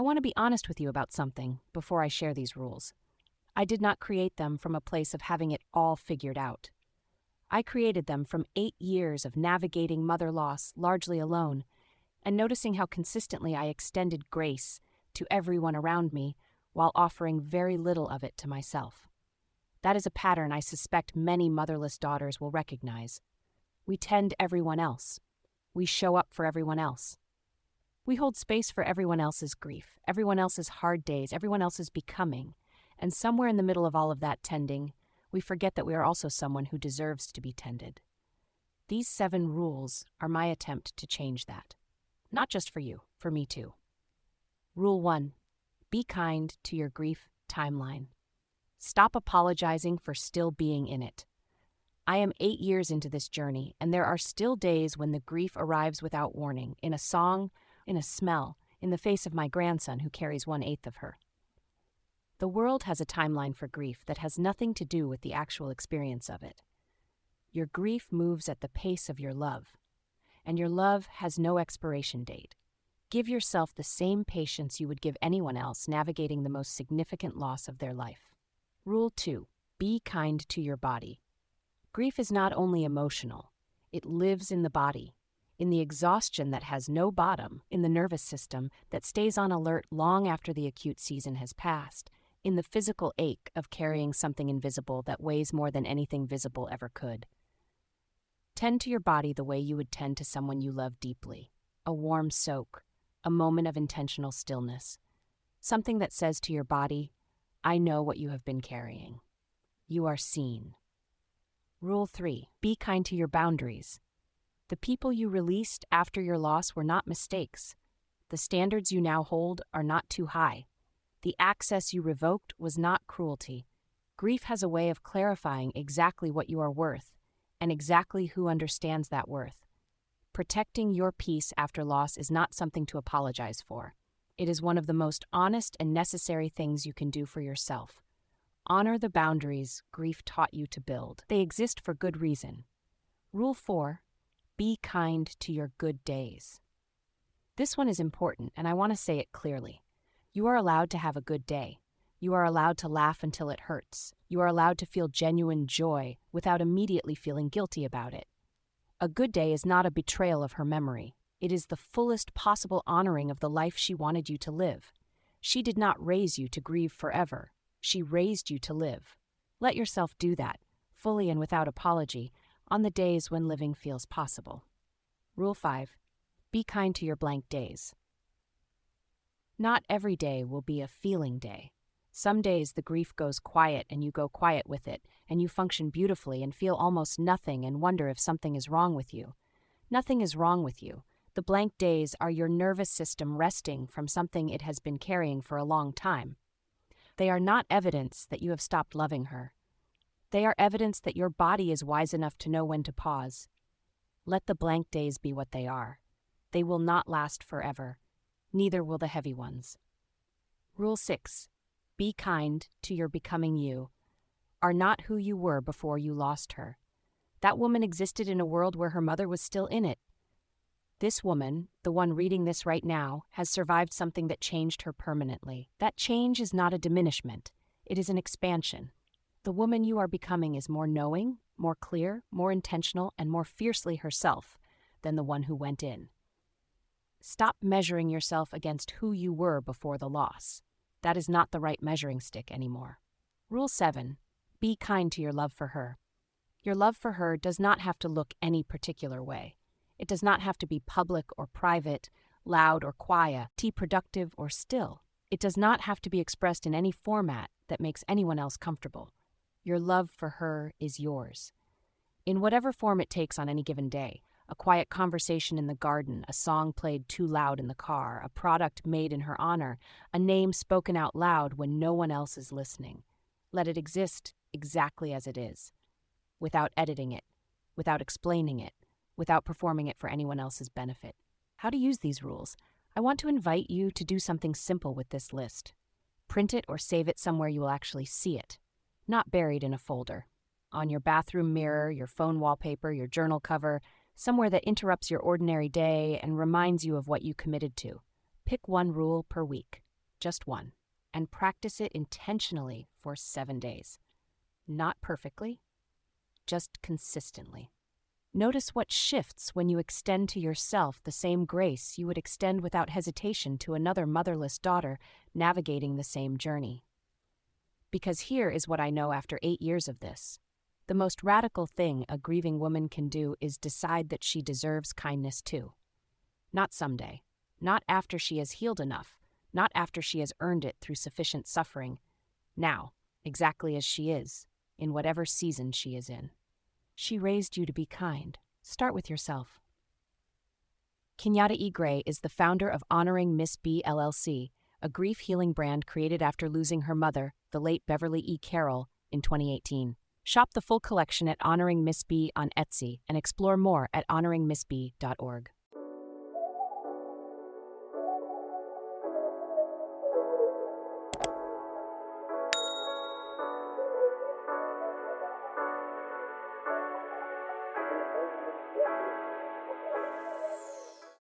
want to be honest with you about something before I share these rules. I did not create them from a place of having it all figured out. I created them from 8 years of navigating mother loss largely alone, and noticing how consistently I extended grace to everyone around me while offering very little of it to myself. That is a pattern I suspect many motherless daughters will recognize. We tend everyone else. We show up for everyone else. We hold space for everyone else's grief, everyone else's hard days, everyone else's becoming, and somewhere in the middle of all of that tending, we forget that we are also someone who deserves to be tended. These 7 rules are my attempt to change that. Not just for you, for me too. Rule 1. Be kind to your grief timeline. Stop apologizing for still being in it. I am 8 years into this journey, and there are still days when the grief arrives without warning, in a song, in a smell, in the face of my grandson who carries 1/8 of her. The world has a timeline for grief that has nothing to do with the actual experience of it. Your grief moves at the pace of your love, and your love has no expiration date. Give yourself the same patience you would give anyone else navigating the most significant loss of their life. Rule 2. Be kind to your body. Grief is not only emotional, it lives in the body, in the exhaustion that has no bottom, in the nervous system that stays on alert long after the acute season has passed, in the physical ache of carrying something invisible that weighs more than anything visible ever could. Tend to your body the way you would tend to someone you love deeply. A warm soak, a moment of intentional stillness. Something that says to your body, I know what you have been carrying. You are seen. Rule 3. Be kind to your boundaries. The people you released after your loss were not mistakes. The standards you now hold are not too high. The access you revoked was not cruelty. Grief has a way of clarifying exactly what you are worth, and exactly who understands that worth. Protecting your peace after loss is not something to apologize for. It is one of the most honest and necessary things you can do for yourself. Honor the boundaries grief taught you to build. They exist for good reason. Rule 4. Be kind to your good days. This one is important, and I want to say it clearly. You are allowed to have a good day. You are allowed to laugh until it hurts. You are allowed to feel genuine joy without immediately feeling guilty about it. A good day is not a betrayal of her memory. It is the fullest possible honoring of the life she wanted you to live. She did not raise you to grieve forever. She raised you to live. Let yourself do that, fully and without apology, on the days when living feels possible. Rule 5. Be kind to your blank days. Not every day will be a feeling day. Some days the grief goes quiet and you go quiet with it, and you function beautifully and feel almost nothing and wonder if something is wrong with you. Nothing is wrong with you. The blank days are your nervous system resting from something it has been carrying for a long time. They are not evidence that you have stopped loving her. They are evidence that your body is wise enough to know when to pause. Let the blank days be what they are. They will not last forever. Neither will the heavy ones. Rule 6. Be kind to your becoming you. Are not who you were before you lost her. That woman existed in a world where her mother was still in it. This woman, the one reading this right now, has survived something that changed her permanently. That change is not a diminishment. It is an expansion. The woman you are becoming is more knowing, more clear, more intentional, and more fiercely herself than the one who went in. Stop measuring yourself against who you were before the loss. That is not the right measuring stick anymore. Rule 7. Be kind to your love for her. Your love for her does not have to look any particular way. It does not have to be public or private, loud or quiet, productive or still. It does not have to be expressed in any format that makes anyone else comfortable. Your love for her is yours. In whatever form it takes on any given day, a quiet conversation in the garden, a song played too loud in the car, a product made in her honor, a name spoken out loud when no one else is listening. Let it exist exactly as it is, without editing it, without explaining it, without performing it for anyone else's benefit. How to use these rules? I want to invite you to do something simple with this list. Print it or save it somewhere you will actually see it, not buried in a folder. On your bathroom mirror, your phone wallpaper, your journal cover, somewhere that interrupts your ordinary day and reminds you of what you committed to. Pick one rule per week. just one, and practice it intentionally for 7 days. Not perfectly, just consistently. Notice what shifts when you extend to yourself the same grace you would extend without hesitation to another motherless daughter navigating the same journey. Because here is what I know after 8 years of this. The most radical thing a grieving woman can do is decide that she deserves kindness too. Not someday, not after she has healed enough, not after she has earned it through sufficient suffering. Now, exactly as she is, in whatever season she is in. She raised you to be kind. Start with yourself. Kenyatta E. Gray is the founder of Honoring Miss B LLC, a grief healing brand created after losing her mother, the late Beverly E. Carroll, in 2018. Shop the full collection at Honoring Miss B on Etsy and explore more at honoringmissb.org.